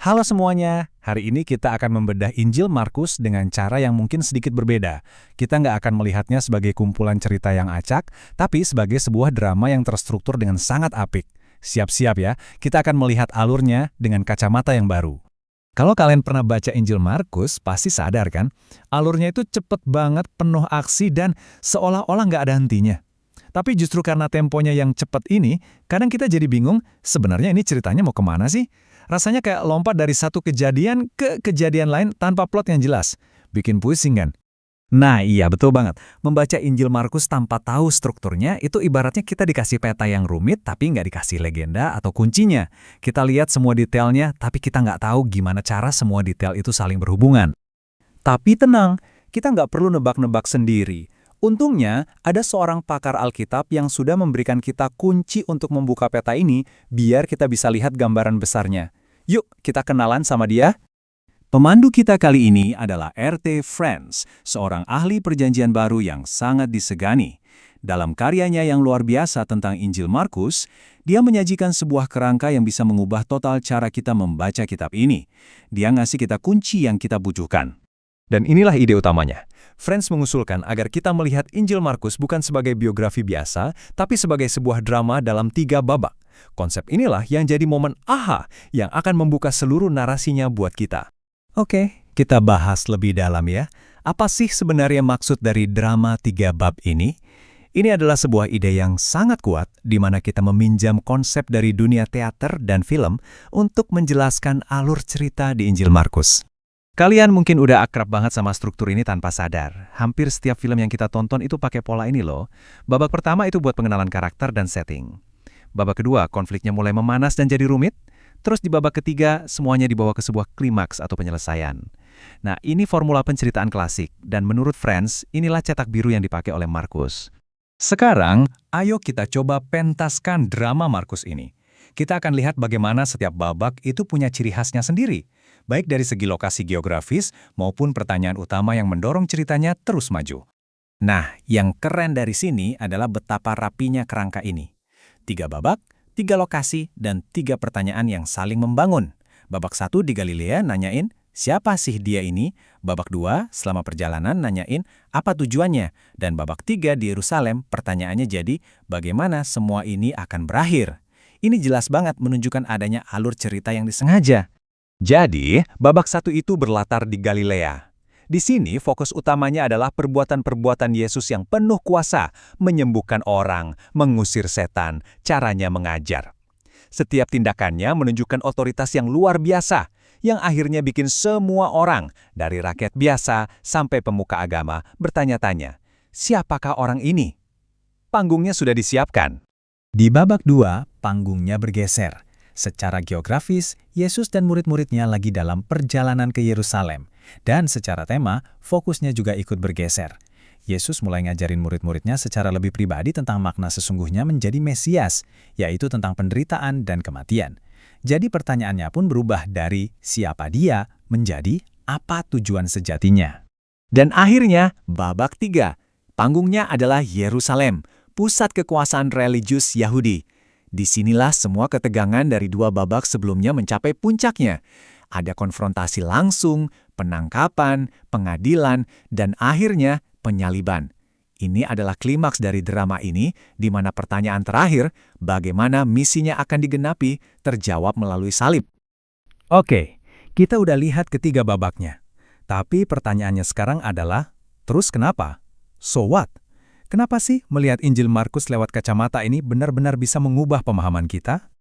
Halo semuanya, hari ini kita akan membedah Injil Markus dengan cara yang mungkin sedikit berbeda. Kita nggak akan melihatnya sebagai kumpulan cerita yang acak, tapi sebagai sebuah drama yang terstruktur dengan sangat apik. Siap-siap ya, kita akan melihat alurnya dengan kacamata yang baru. Kalau kalian pernah baca Injil Markus, pasti sadar kan? Alurnya itu cepet banget, penuh aksi, dan seolah-olah nggak ada hentinya. Tapi justru karena temponya yang cepat ini, kadang kita jadi bingung, sebenarnya ini ceritanya mau kemana sih? Rasanya kayak lompat dari satu kejadian ke kejadian lain tanpa plot yang jelas. Bikin pusing kan? Nah iya betul banget. Membaca Injil Markus tanpa tahu strukturnya, itu ibaratnya kita dikasih peta yang rumit tapi nggak dikasih legenda atau kuncinya. Kita lihat semua detailnya, tapi kita nggak tahu gimana cara semua detail itu saling berhubungan. Tapi tenang, kita nggak perlu nebak-nebak sendiri. Untungnya, ada seorang pakar Alkitab yang sudah memberikan kita kunci untuk membuka peta ini, biar kita bisa lihat gambaran besarnya. Yuk, kita kenalan sama dia. Pemandu kita kali ini adalah R.T. France, seorang ahli perjanjian baru yang sangat disegani. Dalam karyanya yang luar biasa tentang Injil Markus, dia menyajikan sebuah kerangka yang bisa mengubah total cara kita membaca kitab ini. Dia ngasih kita kunci yang kita butuhkan. Dan inilah ide utamanya. France mengusulkan agar kita melihat Injil Markus bukan sebagai biografi biasa, tapi sebagai sebuah drama dalam 3 babak. Konsep inilah yang jadi momen aha yang akan membuka seluruh narasinya buat kita. Oke, kita bahas lebih dalam ya. Apa sih sebenarnya maksud dari drama 3 bab ini? Ini adalah sebuah ide yang sangat kuat di mana kita meminjam konsep dari dunia teater dan film untuk menjelaskan alur cerita di Injil Markus. Kalian mungkin udah akrab banget sama struktur ini tanpa sadar. Hampir setiap film yang kita tonton itu pakai pola ini loh. Babak pertama itu buat pengenalan karakter dan setting. Babak kedua, konfliknya mulai memanas dan jadi rumit. Terus di babak ketiga, semuanya dibawa ke sebuah klimaks atau penyelesaian. Nah, ini formula penceritaan klasik. Dan menurut France, inilah cetak biru yang dipakai oleh Markus. Sekarang, ayo kita coba pentaskan drama Markus ini. Kita akan lihat bagaimana setiap babak itu punya ciri khasnya sendiri, baik dari segi lokasi geografis maupun pertanyaan utama yang mendorong ceritanya terus maju. Nah, yang keren dari sini adalah betapa rapinya kerangka ini. 3 babak, 3 lokasi, dan 3 pertanyaan yang saling membangun. Babak 1 di Galilea nanyain, siapa sih dia ini? Babak 2, selama perjalanan nanyain, apa tujuannya? Dan babak 3 di Yerusalem, pertanyaannya jadi, bagaimana semua ini akan berakhir? Ini jelas banget menunjukkan adanya alur cerita yang disengaja. Jadi, babak 1 itu berlatar di Galilea. Di sini fokus utamanya adalah perbuatan-perbuatan Yesus yang penuh kuasa, menyembuhkan orang, mengusir setan, caranya mengajar. Setiap tindakannya menunjukkan otoritas yang luar biasa, yang akhirnya bikin semua orang, dari rakyat biasa sampai pemuka agama, bertanya-tanya, siapakah orang ini? Panggungnya sudah disiapkan. Di babak 2, panggungnya bergeser. Secara geografis, Yesus dan murid-muridnya lagi dalam perjalanan ke Yerusalem. Dan secara tema, fokusnya juga ikut bergeser. Yesus mulai ngajarin murid-muridnya secara lebih pribadi tentang makna sesungguhnya menjadi Mesias, yaitu tentang penderitaan dan kematian. Jadi pertanyaannya pun berubah dari siapa dia menjadi apa tujuan sejatinya. Dan akhirnya, babak 3, panggungnya adalah Yerusalem, pusat kekuasaan religius Yahudi. Disinilah semua ketegangan dari 2 babak sebelumnya mencapai puncaknya. Ada konfrontasi langsung, penangkapan, pengadilan, dan akhirnya penyaliban. Ini adalah klimaks dari drama ini, di mana pertanyaan terakhir, bagaimana misinya akan digenapi, terjawab melalui salib. Oke, kita udah lihat ketiga babaknya. Tapi pertanyaannya sekarang adalah, terus kenapa? So what? Kenapa sih melihat Injil Markus lewat kacamata ini benar-benar bisa mengubah pemahaman kita?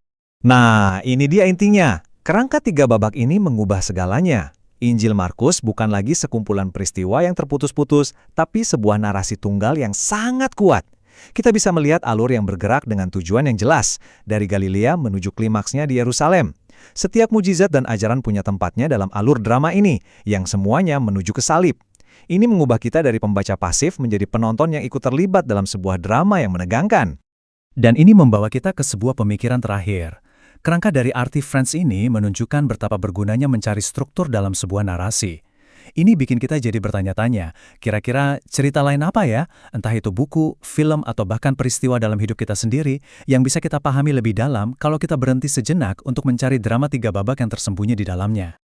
Nah, ini dia intinya. Kerangka 3 babak ini mengubah segalanya. Injil Markus bukan lagi sekumpulan peristiwa yang terputus-putus, tapi sebuah narasi tunggal yang sangat kuat. Kita bisa melihat alur yang bergerak dengan tujuan yang jelas, dari Galilea menuju klimaksnya di Yerusalem. Setiap mujizat dan ajaran punya tempatnya dalam alur drama ini, yang semuanya menuju ke salib. Ini mengubah kita dari pembaca pasif menjadi penonton yang ikut terlibat dalam sebuah drama yang menegangkan. Dan ini membawa kita ke sebuah pemikiran terakhir. Kerangka dari R.T. France ini menunjukkan betapa bergunanya mencari struktur dalam sebuah narasi. Ini bikin kita jadi bertanya-tanya, kira-kira cerita lain apa ya? Entah itu buku, film, atau bahkan peristiwa dalam hidup kita sendiri yang bisa kita pahami lebih dalam kalau kita berhenti sejenak untuk mencari drama tiga babak yang tersembunyi di dalamnya.